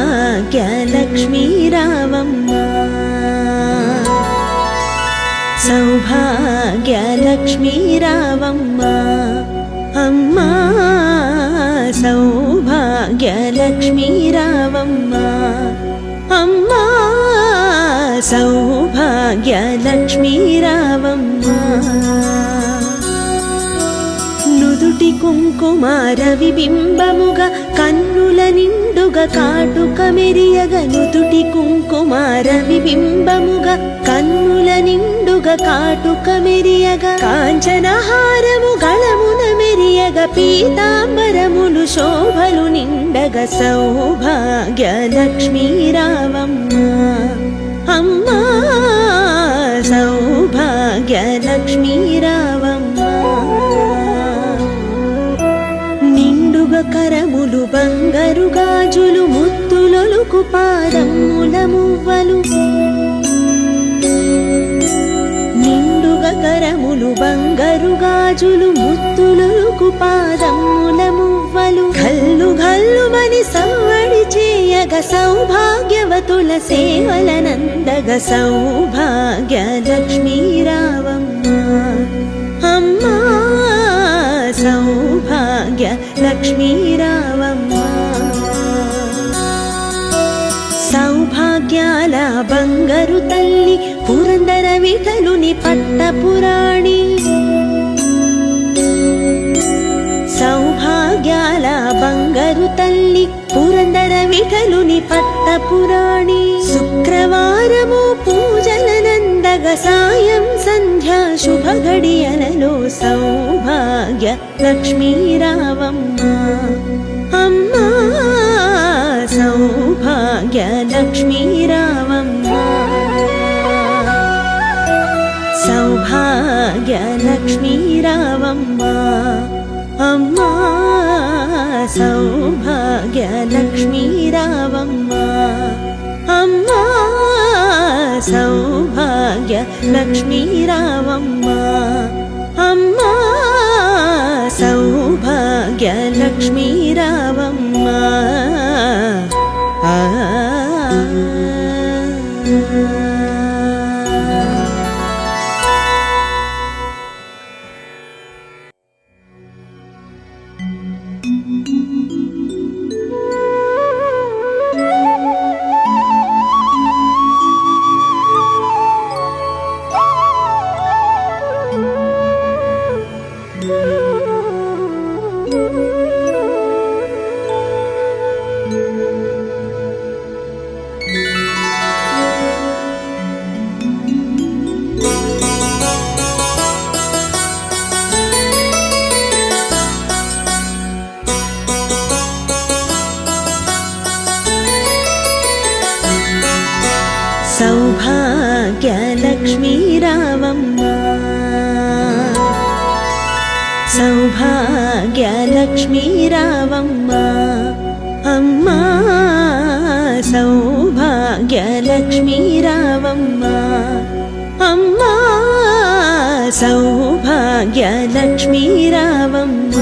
सौभाग्यलक्ष्मी रावम्मा सौभाग्यलक्ष्मी रावम्मा अम्मा सौभाग्यलक्ष्मी रावम्मा अम्मा सौभाग्यलक्ष्मी रावम्मा నుదుటి కుంకుమార విబింబముగ కన్నుల నిండుగ కాటుక మెరియగ నుదుటి కుంకుమార విబింబముగ కన్నుల నిండుగ కాటుక మెరియగ కాంచనహారము గళమున మెరియగ పీతాంబరములు శోభలు నిండగ సౌభాగ్యలక్ష్మీ రావమ్మ అమ్మా సౌభాగ్యలక్ష్మీ రావమ్మ కరములు బంగారు గాజులు ముత్తులొలుకు పాదముల మువ్వలు నిండుగా కరములు బంగారు గాజులు ముత్తులొలుకు పాదముల మువ్వలు గల్లు గల్లుమని సవ్వడి చేయగ సౌభాగ్యవతుల సేవలనందగ సౌభాగ్యలక్ష్మీ రావమ్మ అమ్మా సౌభాగ్యలక్ష్మీ రావమ్మ సౌభాగ్యాల బంగారు తల్లి పురందర విఠలుని పట్టపురాణి సౌభాగ్యాల బంగారు తల్లి పురందర విఠలుని పట్టపురాణి శుక్రవారము పూజలనందగ సాయం సంధ్యా శుభ గడియలలో సౌభాగ్య లక్ష్మీ రావమ్మ అమ్మా సౌభాగ్య లక్ష్మీ రావమ్మ సౌభాగ్య లక్ష్మీ రావమ్మ అమ్మా సౌభాగ్య లక్ష్మీ రావమ్మ అమ్మా సౌభాగ్య లక్ష్మీ రావమ్మ అమ్మా సౌభాగ్య లక్ష్మీ రావమ్మ సౌభాగ్యలక్ష్మీ రావమ్మ సౌభాగ్యలక్ష్మీ రావమ్మ అమ్మా సౌభాగ్యలక్ష్మీ రావమ్మ అమ్మా సౌభాగ్యలక్ష్మీ రావమ్మ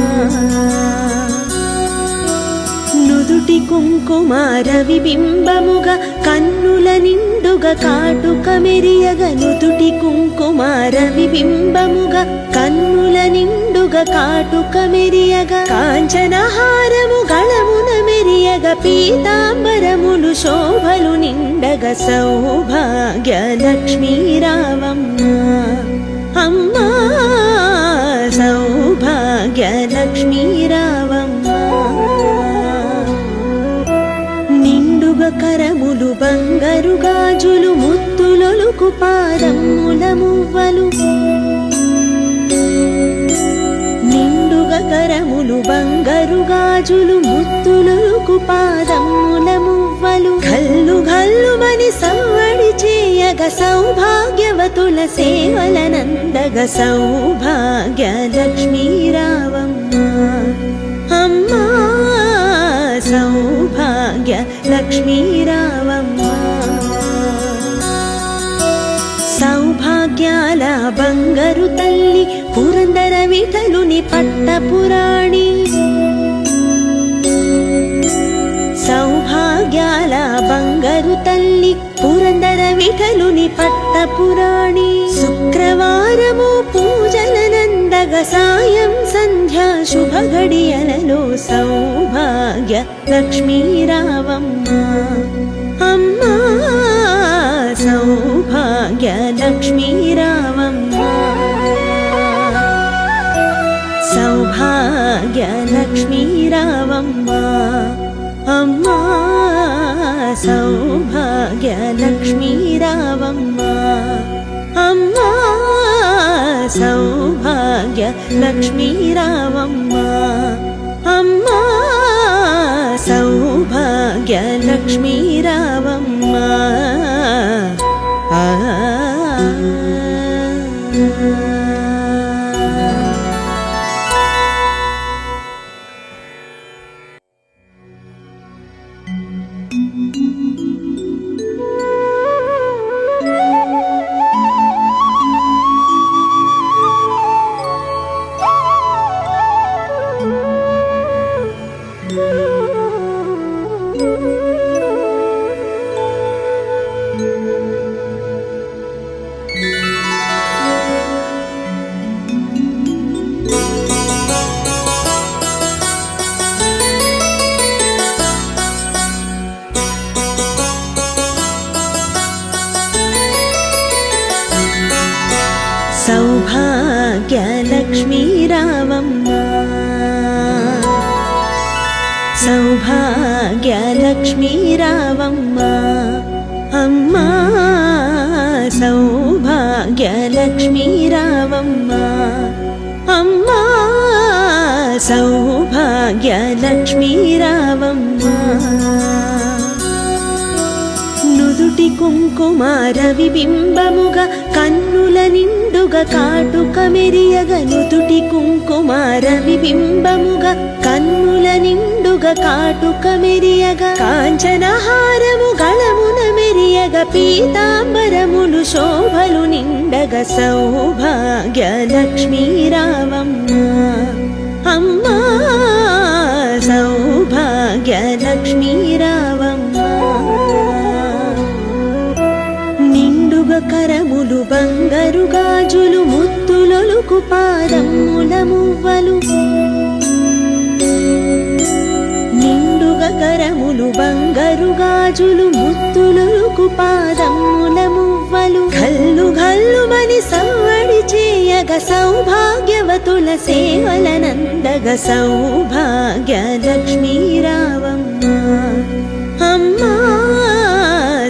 నుదుటి కుంకుమార విబింబముగ కన్నుల నిండుగ కాటుక మెరియగ నుదుటి కుంకుమార విబింబముగ కన్నుల నిండుగ కాటుక మెరియగ కాంచనహారము గళమున మెరియగ పీతాంబరములు శోభలు నిండగ సౌభాగ్యలక్ష్మీ రావమ్మ అమ్మా సౌభాగ్యలక్ష్మీ రావమ్మ కరములు బంగారు గాజులు ముత్తులొలుకు పాదముల మువ్వలు బంగారు గాజులు ముత్తులొలుకు పాదముల మువ్వలు ఘల్లు ఘల్లుమని సవ్వడి చేయగ సౌభాగ్యవతుల సేవలనందగ సౌభాగ్య లక్ష్మీ రావమ్మ అమ్మా సౌభాగ్య లక్ష్మీ రావమ్మ సౌభాగ్యాల బంగారు తల్లి పురందర విఠలుని పట్టపురాణి సౌభాగ్యాల బంగారు తల్లి పురందర విఠలుని పట్టపురాణి శుక్రవారము పూజలనందగ సాయం సంధ్యా శుభ గడియలలో సౌభాగ్య లక్ష్మీ రావమ్మ అమ్మా సౌభాగ్య లక్ష్మీ రావమ్మ సౌభాగ్య లక్ష్మీ రావమ్మ అమ్మా సౌభాగ్య లక్ష్మీ రావమ్మ అమ్మా సౌభాగ్య లక్ష్మీ రావమ్మ అమ్మా సౌభాగ్య లక్ష్మీ రావమ్మ సౌభాగ్య లక్ష్మీ రావమ్మ సౌభాగ్య లక్ష్మీ రావమ్మ అమ్మా సౌభాగ్య లక్ష్మీ రావమ్మ అమ్మా సౌభాగ్య లక్ష్మీ రావమ్మ నుదుటి కుంకుమార విబింబముగా కన్నుల నిండుగా కాటుక మెరియగ నుదుటి కుంకుమార విబింబముగా కన్నుల నిండుగా కాటుక మెరియగ కాంచనహారము గళమున మెరియగ పీతాంబరములు శోభలు నిండగ సౌభాగ్య లక్ష్మీ రావమ్మ అమ్మా సౌభాగ్య లక్ష్మీ రావమ్మ నిండుగా కరములు బంగారు గాజులు ముత్తులొలుకు పాదముల మువ్వలు నిండుగా కరములు బంగారు గాజులు ముత్తులొలుకు పాదముల మువ్వలు ఘల్లు ఘల్లుమని సవ్వడి చేయగ సౌభాగ్యవతుల సేవలనందగ సౌభాగ్య లక్ష్మీ రావమ్మ అమ్మా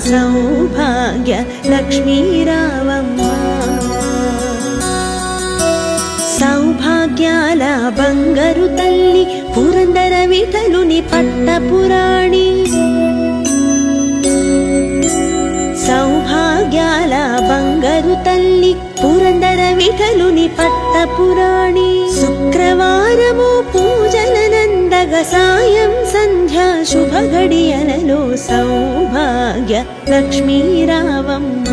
సౌభాగ్య లక్ష్మీ రావమ్మ సౌభాగ్యాల బంగారు తల్లి పురందర విఠలుని పట్టపురాణి సౌభాగ్యాల బంగారు తల్లి పురందర విఠలుని పట్టపురాణి శుక్రవారము పూజలనందగ సాయం సంధ్యా శుభ గడియలలో సౌభాగ్య లక్ష్మీ రావమ్మ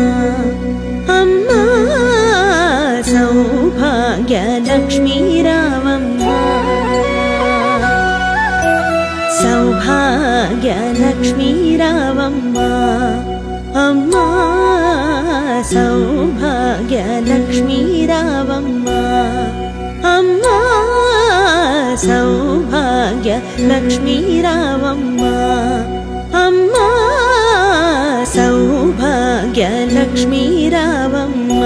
అమ్మా సౌభాగ్య లక్ష్మీ రావమ్మ సౌభాగ్య లక్ష్మీ రావమ్మ అమ్మా సౌభాగ్య లక్ష్మీ రావమ్మ అమ్మా సౌభాగ్య లక్ష్మీ రావమ్మ అమ్మా సౌభాగ్య లక్ష్మీ రావమ్మ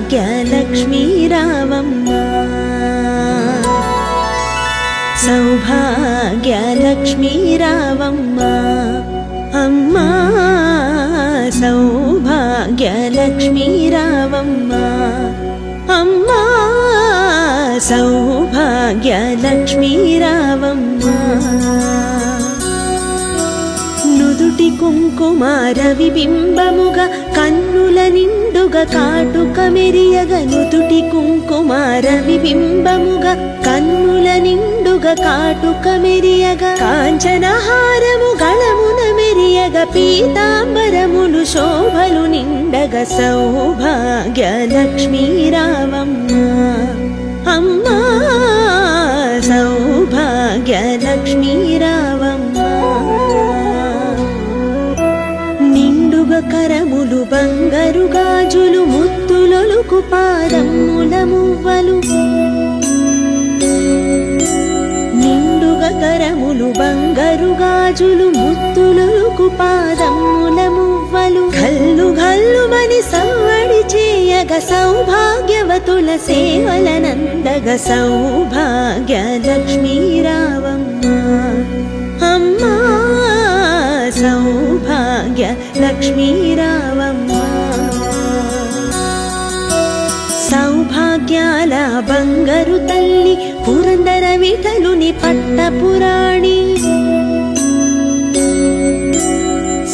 సౌభాగ్యలక్ష్మీ రావమ్మ సౌభాగ్యలక్ష్మీ రావమ్మ అమ్మా సౌభాగ్యలక్ష్మీ రావమ్మ అమ్మా సౌభాగ్యలక్ష్మీ రావమ్మ నుదుటి కుంకుమార విబింబముగా కన్నుల నిండుగా కాటుక మెరియగ నుదుటి కుంకుమార విబింబముగా కన్నుల నిండుగా కాటుక మెరియగ కాంచనహారము గళమున మెరియగ పీతాంబరములు శోభలు నిండగ సౌభాగ్యలక్ష్మీ రావమ్మ అమ్మా సౌభాగ్యలక్ష్మీ రావమ్మ నిండుగా కరములు బంగారు గాజులు ముత్తులొలుకు పాదముల మువ్వలు నిండుగా కరములు బంగారు గాజులు ముత్తులొలుకు పాదముల మువ్వలు గల్లు గల్లుమని సవ్వడి చేయగ సౌభాగ్యవతుల సేవలనందగ సౌభాగ్యలక్ష్మీ రావమ్మ అమ్మా సౌభాగ్యలక్ష్మీ రావమ్మ సౌభాగ్యాల బంగారు తల్లి పురందర విఠలుని పట్టపురాణి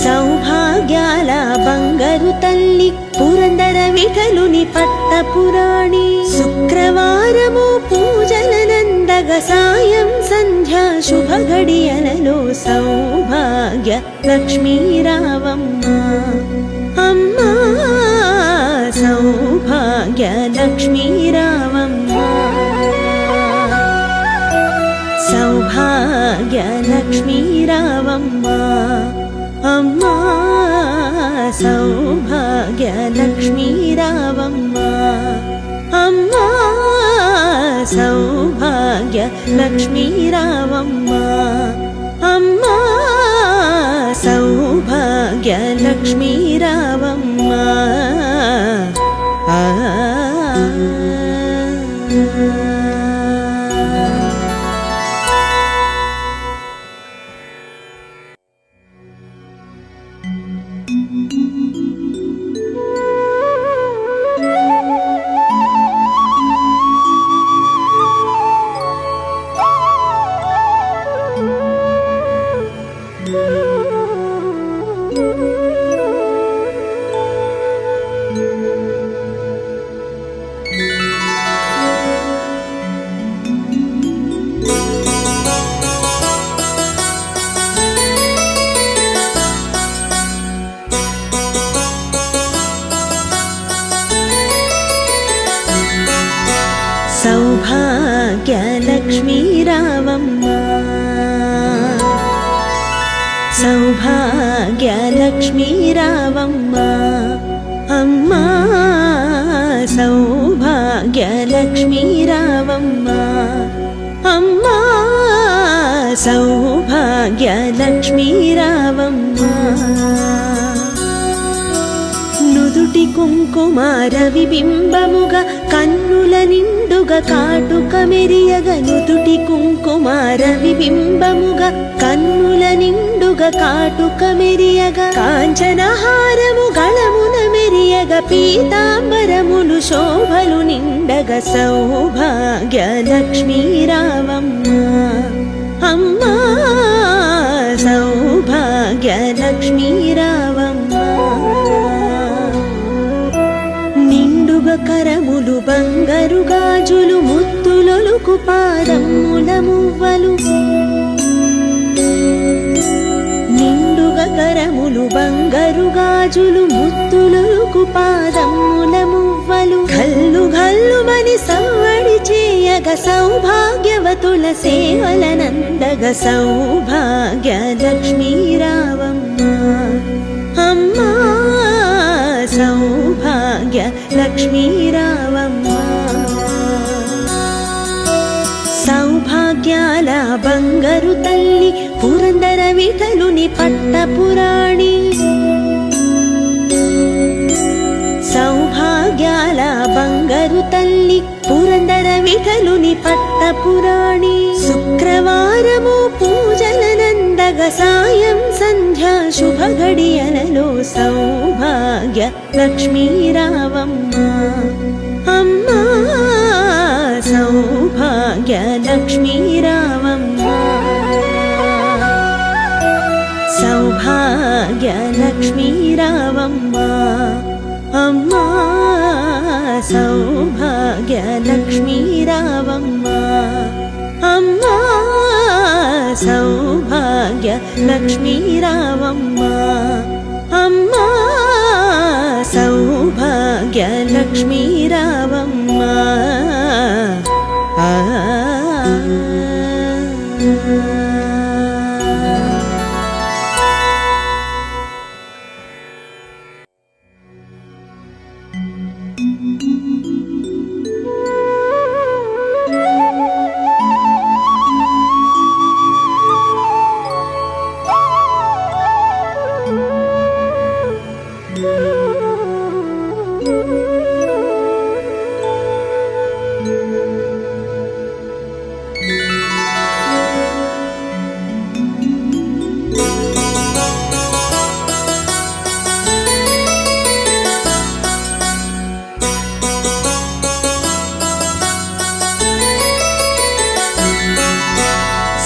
సౌభాగ్యాల బంగారు తల్లి పురందర విఠలుని పట్టపురాణి శుక్రవారము పూజలనందగ సాయం సంధ్యా శుభ గడియలలో సౌభాగ్య లక్ష్మీ రావమ్మ అమ్మా సౌభాగ్య లక్ష్మీ రావమ్మ సౌభాగ్య లక్ష్మీ రావమ్మ అమ్మా సౌభాగ్య లక్ష్మీ రావమ్మ అమ్మా సౌభాగ్య లక్ష్మీ రావమ్మ అమ్మా సౌభాగ్య లక్ష్మీ రావమ్మ సౌభాగ్యలక్ష్మీ రావమ్మ సౌభాగ్యలక్ష్మీ రావమ్మ అమ్మా సౌభాగ్యలక్ష్మీ రావమ్మ అమ్మా సౌభాగ్యలక్ష్మీ రావమ్మ నుదుటి కుంకుమార విబింబముగా కన్నుల నిండుగా కాటుక మెరియగ నుదుటి కుంకుమార విబింబముగా కన్నుల నిండుగా కాటుక మెరియగ కాంచనహారము గళమున మెరియగ పీతాంబరములు శోభలు నిండగ సౌభాగ్యలక్ష్మీ రావమ్మ అమ్మా సౌభాగ్యలక్ష్మీ రావమ్మ నిండుగా కరములు బంగారు గాజులు ముత్తులొలుకు పాదముల మువ్వలు నిండుగా కరములు బంగారు గాజులు ముత్తులొలుకు పాదముల మువ్వలు గల్లు గల్లుమని సవ్వడి చేయగ సౌభాగ్యవతుల సేవలనందగ సౌభాగ్యలక్ష్మీ రావమ్మ అమ్మా సౌభాగ్యలక్ష్మీ రావమ్మ సౌభాగ్యాల బంగారు తల్లి పురందర విఠలుని పట్టపురాణి సౌభాగ్యాల వీధలుని పట్టపురాణి శుక్రవారము పూజలనందగ సాయం సంధ్యా శుభ గడియలలో సౌభాగ్య లక్ష్మీ రావమ్మ అమ్మా సౌభాగ్య లక్ష్మీ రావమ్మ సౌభాగ్య లక్ష్మీ రావమ్మ అమ్మా సౌభాగ్య లక్ష్మీ రావమ్మ అమ్మా సౌభాగ్య లక్ష్మీ రావమ్మ అమ్మా సౌభాగ్య లక్ష్మీ రావమ్మ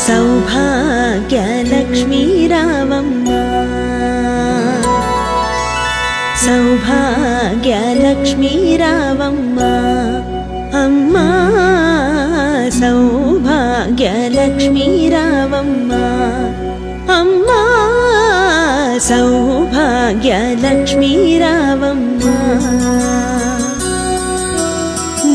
సౌభాగ్య లక్ష్మీ రావమ్మ సౌభాగ్య లక్ష్మీ రావమ్మ అమ్మా సౌభాగ్య లక్ష్మీ రావమ్మ అమ్మా సౌభాగ్య లక్ష్మీ రావమ్మ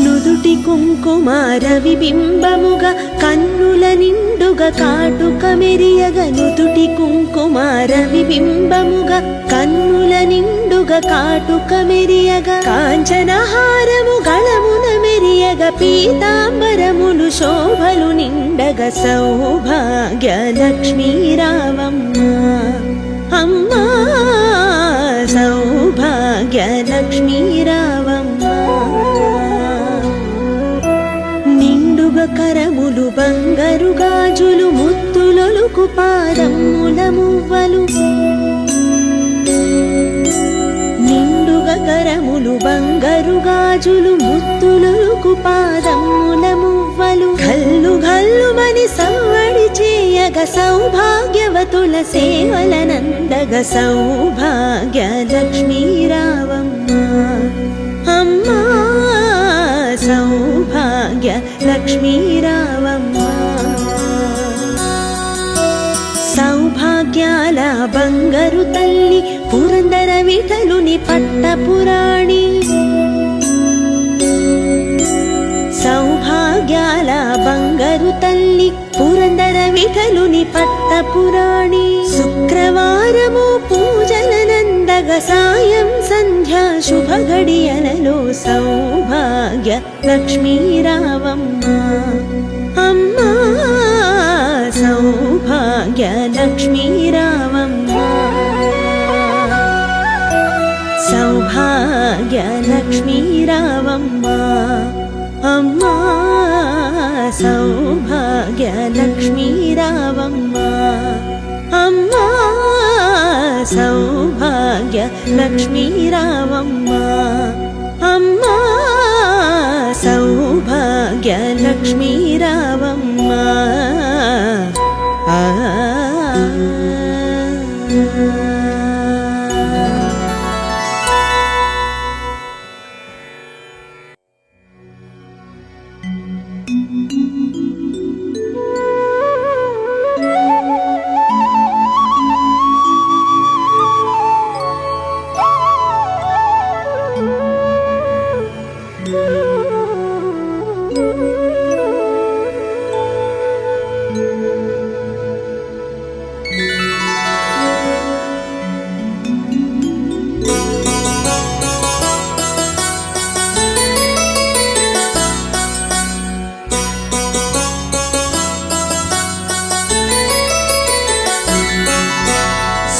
నుదుటి కుంకుమార విబింబముగా కన్నుల నిండుగా కాటుక మెరియగ నుదుటి కుంకుమార విబింబముగా కన్నుల నిండుగా కాటుక మెరియగ కాంచనహారము గళమున మెరియగ పీతాంబరములు శోభలు నిండగ సౌభాగ్య లక్ష్మీ రావమ్మ అమ్మా సౌభాగ్య లక్ష్మీ రావమ్మ కరములు బంగారు గాజులు ముత్తులొలుకు పాదముల మువ్వలు నిండుగా కరములు బంగారు గాజులు ముత్తులొలుకు పాదముల మువ్వలు గల్లు గల్లుమని సవ్వడి చేయగ సౌభాగ్యవతుల సేవలనందగ సౌభాగ్య లక్ష్మీ రావమ్మ అమ్మా సౌభాగ్య లక్ష్మీ రావమ్మ సౌభాగ్యాల బంగారు తల్లి పురందర విఠలుని పట్టపురాణి సౌభాగ్యాల బంగారు తల్లి పురందర విఠలుని పట్టపురాణి శుక్రవారము పూజలనందగ సాయం సంధ్యా శుభ గడియలలో సౌభాగ్య లక్ష్మీ రావమ్మ అమ్మా సౌభాగ్య లక్ష్మీ రావమ్మ సౌభాగ్య లక్ష్మీ రావమ్మ అమ్మా సౌభాగ్య లక్ష్మీ రావమ్మ అమ్మా సౌభాగ్య లక్ష్మీ రావమ్మ అమ్మా సౌభాగ్య లక్ష్మీ రావమ్మ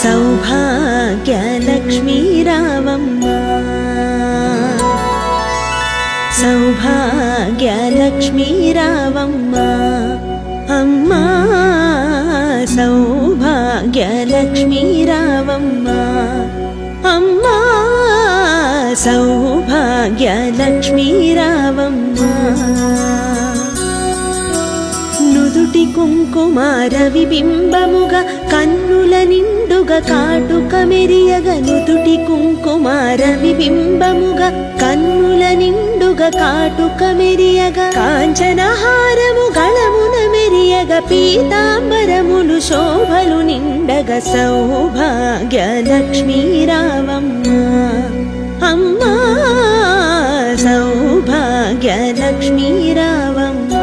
సౌభాగ్య లక్ష్మీ రావమ్మ సౌభాగ్యలక్ష్మీ రావమ్మ అమ్మా సౌభాగ్యలక్ష్మీ రావమ్మ అమ్మా సౌభాగ్యలక్ష్మీ రావమ్మ నుదుటి కుంకుమార విబింబముగా కన్నుల నిండుగా కాటుక మెరియగ నుదుటి కుంకుమార విబింబముగా కన్నుల నిండుగా కాటుక మెరియగ కాంచనహారము గళమున మెరియగ పీతాంబరములు శోభలు నిండగ సౌభాగ్యలక్ష్మీ రావమ్మ అమ్మా సౌభాగ్యలక్ష్మీ రావమ్మ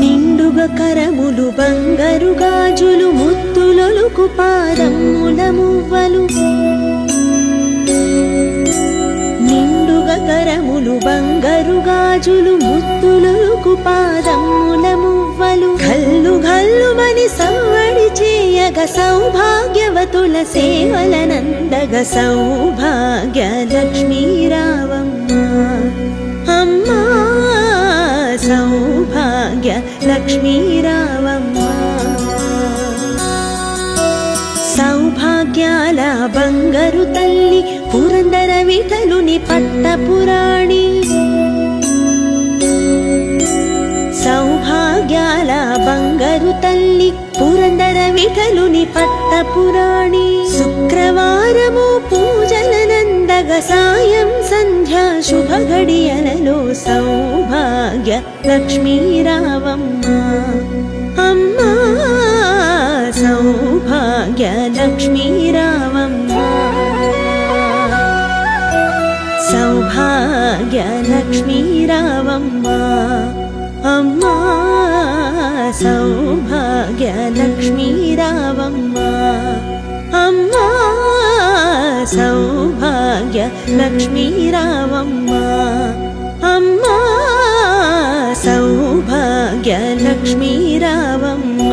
నిండుగా కరములు బంగారు గాజులు ముత్తులొలుకు పాదముల మువ్వలు నిండుగా కరములు బంగారు గాజులు ముత్తులొలుకు పాదముల మువ్వలు గల్లు గల్లుమని సవ్వడి చేయగ సౌభాగ్యవతుల సేవలనందగ సౌభాగ్యలక్ష్మీ రావమ్మ అమ్మా సౌభాగ్యలక్ష్మీ రావమ్మ సౌభాగ్యాల బంగారు తల్లి పురందర విఠలుని పట్టపురాణి సౌభాగ్యాల బంగారు తల్లి పురందర విఠలుని పట్టపురాణి శుక్రవారము పూజలనందగ సాయం సంధ్యా శుభ గడియలలో సౌభాగ్యలక్ష్మీ రావమ్మ అమ్మా సౌభాగ్యలక్ష్మీ రావమ్మ సౌభాగ్యలక్ష్మీ రావమ్మ అమ్మా సౌభాగ్యలక్ష్మీ రావమ్మ అమ్మా సౌభాగ్యలక్ష్మీ రావమ్మ అమ్మా సౌభాగ్యలక్ష్మీ రావమ్మ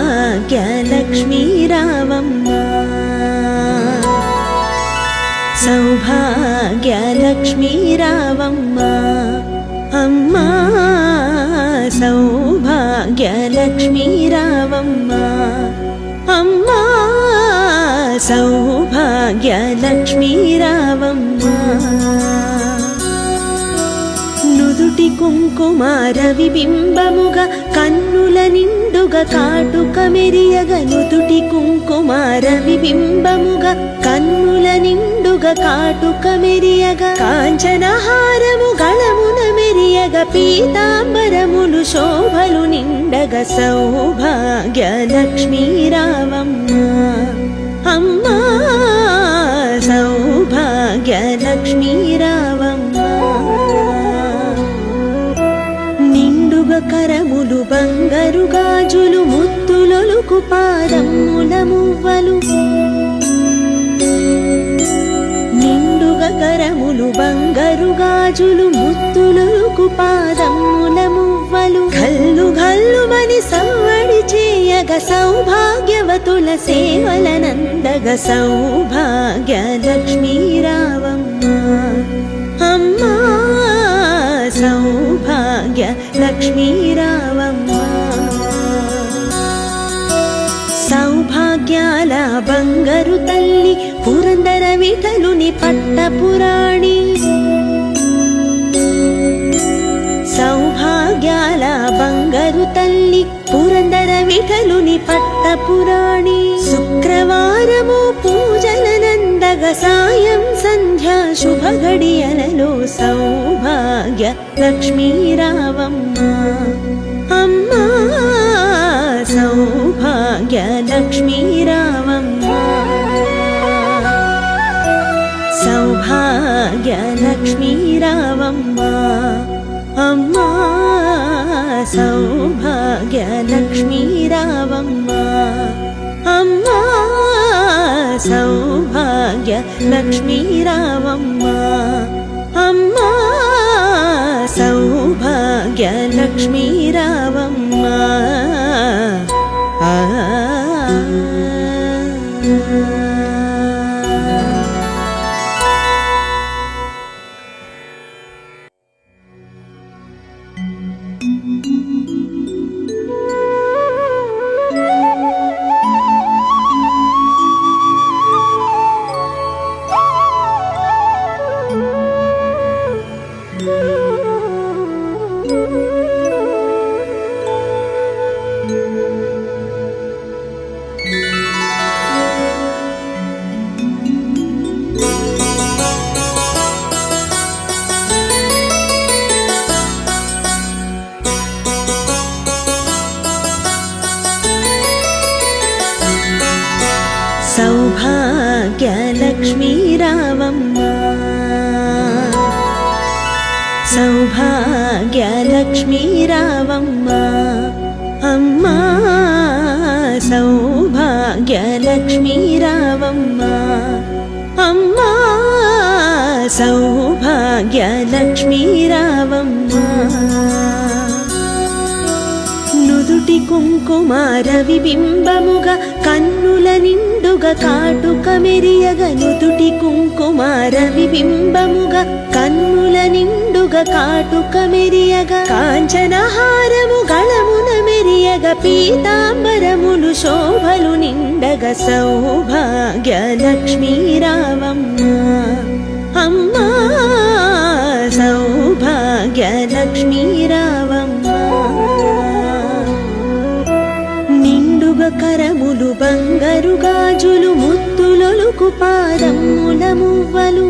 సౌభాగ్యలక్ష్మీ రావమ్మ సౌభాగ్యలక్ష్మీ రావమ్మ అమ్మా సౌభాగ్యలక్ష్మీ రావమ్మ అమ్మా సౌభాగ్యలక్ష్మీ రావమ్మ నుదుటి కుంకుమార విబింబముగా కన్నుల నిండుగా కాటుక మెరియగ నుదుటి కుంకుమార విబింబముగా కన్నుల నిండుగా కాటుక మెరియగ కాంచనహారము గళమున మెరియగ పీతాంబరములు శోభలు నిండగ సౌభాగ్యలక్ష్మీ రావమ్మ అమ్మా సౌభాగ్యలక్ష్మీ రావమ్మ నిండుగా కరములు బంగారు గాజులు ముత్తులొలుకు పాదముల మువ్వలు నిండుగా కరములు బంగారు గాజులు ముత్తులొలుకు పాదముల మువ్వలు గల్లు గల్లుమని సవ్వడి చేయగ సౌభాగ్యవతుల సేవలనందగ సౌభాగ్యలక్ష్మీ రావమ్మ అమ్మా సౌభాగ్యలక్ష్మీ రావమ్మ సౌభాగ్యాల బంగారు తల్లి పురందర విఠలుని పట్టపురాణి సౌభాగ్యాల బంగారు తల్లి పురందర విఠలుని పట్టపురాణి శుక్రవారం సాయం సంధ్యా శుభ గడియలలో సౌభాగ్య లక్ష్మీ రావమ్మ అమ్మా సౌభాగ్య లక్ష్మీ రావమ్మ సౌభాగ్య లక్ష్మీ రావమ్మ అమ్మా సౌభాగ్య లక్ష్మీ రావమ్మ అమ్మా సౌభాగ్య లక్ష్మీ రావమ్మ అమ్మా సౌభాగ్య లక్ష్మీ రావమ్మ సౌభాగ్య లక్ష్మీ రావమ్మ సౌభాగ్య లక్ష్మీ రావమ్మ అమ్మా సౌభాగ్య లక్ష్మీ రావమ్మ అమ్మా సౌభాగ్య లక్ష్మీ రావమ్మ నుదుటి కుంకుమార విబింబముగా కన్నుల నిండుగా కాటుక మెరియగ నుదుటి కుంకుమార విబింబముగా కన్నుల నిండుగా కాటుక మెరియగ కాంచనహారము గళమున మెరియగ పీతాంబరములు శోభలు నిండగ సౌభాగ్య లక్ష్మీ రావమ్మ అమ్మా సౌభాగ్య లక్ష్మీ రావమ్మ నిండుగా కరములు బంగారు గాజులు ముత్తులొలుకు పాదముల మువ్వలు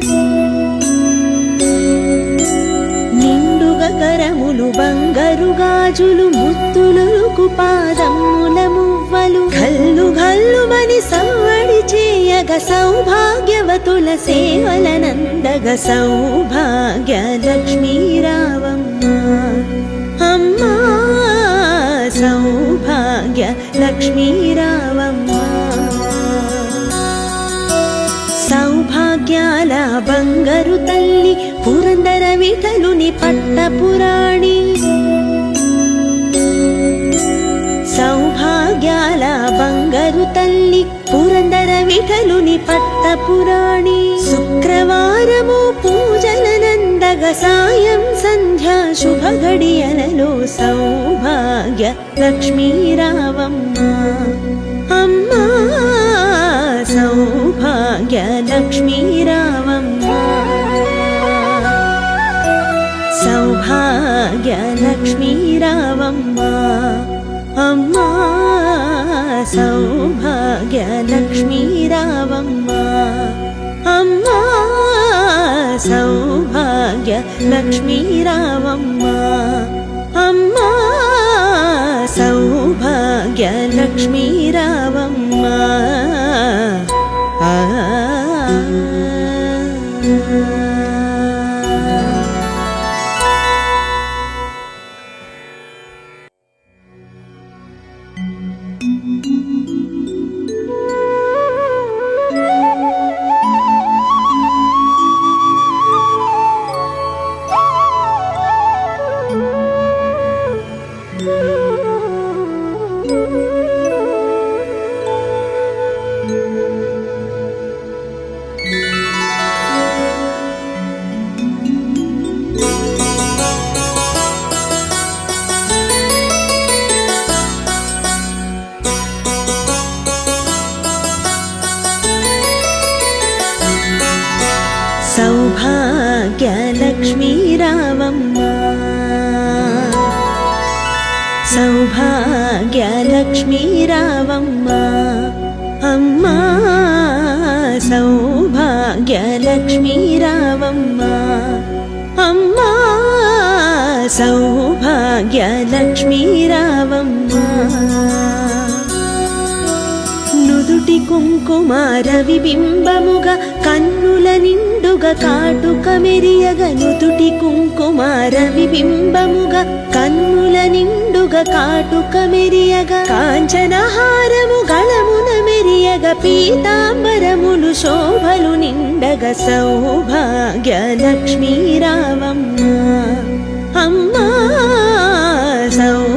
నిండుగా కరములు బంగారు గాజులు ముత్తులొలుకు పాదముల మువ్వలు గల్లు గల్లుమని సవ్వడి చేయగ సౌభాగ్యవతుల సేవలనందగ సౌభాగ్య లక్ష్మీ రావమ్మ అమ్మా సౌభాగ్య లక్ష్మీ రావమ్మ సౌభాగ్యాల బంగారు తల్లి పురందర విఠలుని పట్టపురాణి సౌభాగ్యాల బంగారు తల్లి పురందర విఠలుని పట్టపురాణి శుక్రవారము పూజలనందగ సాయం సంధ్యా శుభ గడియలలో సౌభాగ్య లక్ష్మీ రావమ్మ అమ్మా సౌభాగ్య లక్ష్మీ రావమ్మ సౌభాగ్య లక్ష్మీ రావమ్మ అమ్మా సౌభాగ్య లక్ష్మీ రావమ్మ అమ్మా సౌభాగ్య లక్ష్మీ రావమ్మ అమ్మా సౌభాగ్య లక్ష్మీ రావమ్మ సౌభాగ్య లక్ష్మీ రావమ్మ సౌభాగ్య లక్ష్మీ రావమ్మ అమ్మా సౌభాగ్య భాగ్యలక్ష్మీ రావమ్మ అమ్మా సౌభాగ్యలక్ష్మీ రావమ్మ నుదుటి కుంకుమార విబింబముగా కన్నుల నిండుగా కాటుక మెరియగ నుదుటి కుంకుమార విబింబముగా కన్నుల నిండుగా కాటుక మెరియగ కాంచనహారము గళమున మెరియగ పీతాంబరములు శోభలు నిండగ సౌభాగ్యలక్ష్మీ రావమ్మ